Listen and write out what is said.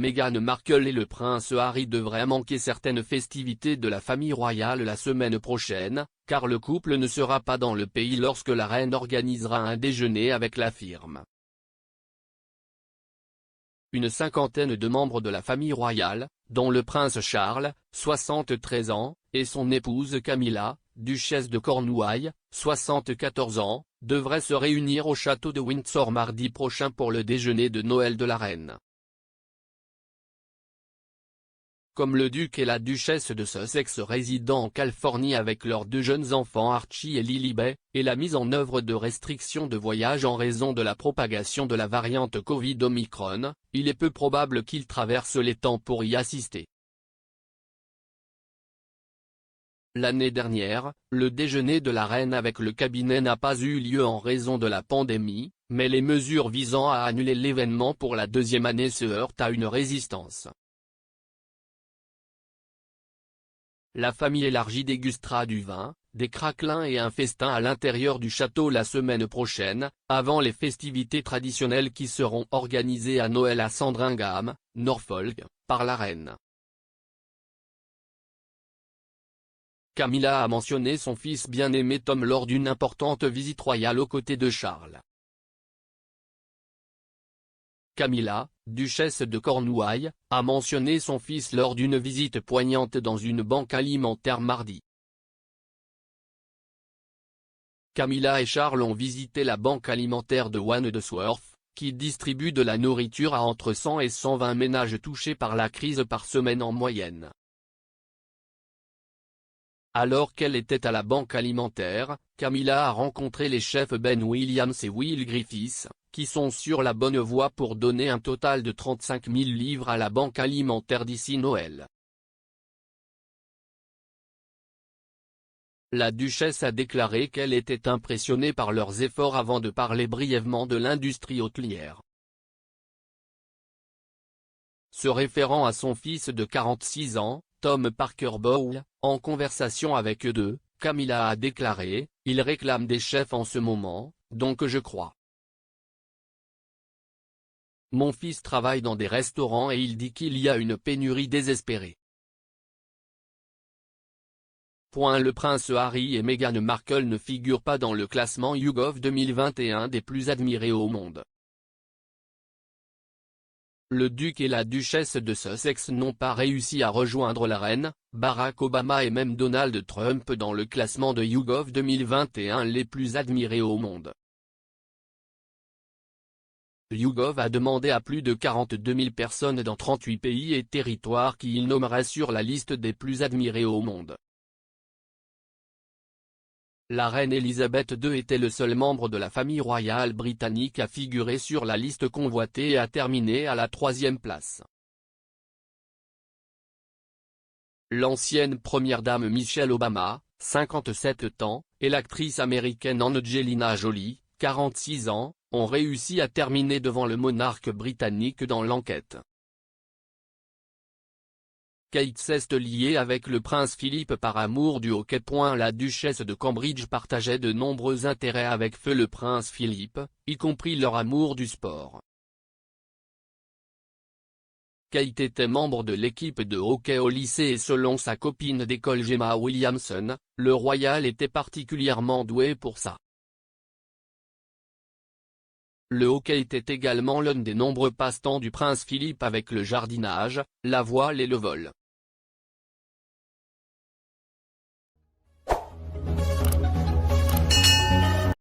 Meghan Markle et le prince Harry devraient manquer certaines festivités de la famille royale la semaine prochaine, car le couple ne sera pas dans le pays lorsque la reine organisera un déjeuner avec la firme. Une cinquantaine de membres de la famille royale, dont le prince Charles, 73 ans, et son épouse Camilla, duchesse de Cornouailles, 74 ans, devraient se réunir au château de Windsor mardi prochain pour le déjeuner de Noël de la reine. Comme le duc et la duchesse de Sussex résidant en Californie avec leurs deux jeunes enfants Archie et Lilibet, et la mise en œuvre de restrictions de voyage en raison de la propagation de la variante Covid Omicron, il est peu probable qu'ils traversent les temps pour y assister. L'année dernière, le déjeuner de la reine avec le cabinet n'a pas eu lieu en raison de la pandémie, mais les mesures visant à annuler l'événement pour la deuxième année se heurtent à une résistance. La famille élargie dégustera du vin, des craquelins et un festin à l'intérieur du château la semaine prochaine, avant les festivités traditionnelles qui seront organisées à Noël à Sandringham, Norfolk, par la reine. Camilla a mentionné son fils bien-aimé Tom lors d'une importante visite royale aux côtés de Charles. Camilla, duchesse de Cornouailles, a mentionné son fils lors d'une visite poignante dans une banque alimentaire mardi. Camilla et Charles ont visité la banque alimentaire de Wandsworth, qui distribue de la nourriture à entre 100 et 120 ménages touchés par la crise par semaine en moyenne. Alors qu'elle était à la banque alimentaire, Camilla a rencontré les chefs Ben Williams et Will Griffiths, qui sont sur la bonne voie pour donner un total de 35 000 livres à la banque alimentaire d'ici Noël. La duchesse a déclaré qu'elle était impressionnée par leurs efforts avant de parler brièvement de l'industrie hôtelière. Se référant à son fils de 46 ans, Tom Parker Bowl, en conversation avec eux deux, Camilla a déclaré « Il réclame des chefs en ce moment, donc je crois. Mon fils travaille dans des restaurants et il dit qu'il y a une pénurie désespérée. » Le prince Harry et Meghan Markle ne figurent pas dans le classement YouGov 2021 des plus admirés au monde. Le duc et la duchesse de Sussex n'ont pas réussi à rejoindre la reine, Barack Obama et même Donald Trump dans le classement de YouGov 2021 les plus admirés au monde. YouGov a demandé à plus de 42 000 personnes dans 38 pays et territoires qui il nommerait sur la liste des plus admirés au monde. La reine Elisabeth II était le seul membre de la famille royale britannique à figurer sur la liste convoitée et a terminé à la 3e place. L'ancienne première dame Michelle Obama, 57 ans, et l'actrice américaine Angelina Jolie, 46 ans, ont réussi à terminer devant le monarque britannique dans l'enquête. Kate s'est liée avec le prince Philippe par amour du hockey. La duchesse de Cambridge partageait de nombreux intérêts avec feu le prince Philippe, y compris leur amour du sport. Kate était membre de l'équipe de hockey au lycée et selon sa copine d'école Gemma Williamson, le royal était particulièrement doué pour ça. Le hockey était également l'un des nombreux passe-temps du prince Philippe avec le jardinage, la voile et le vol.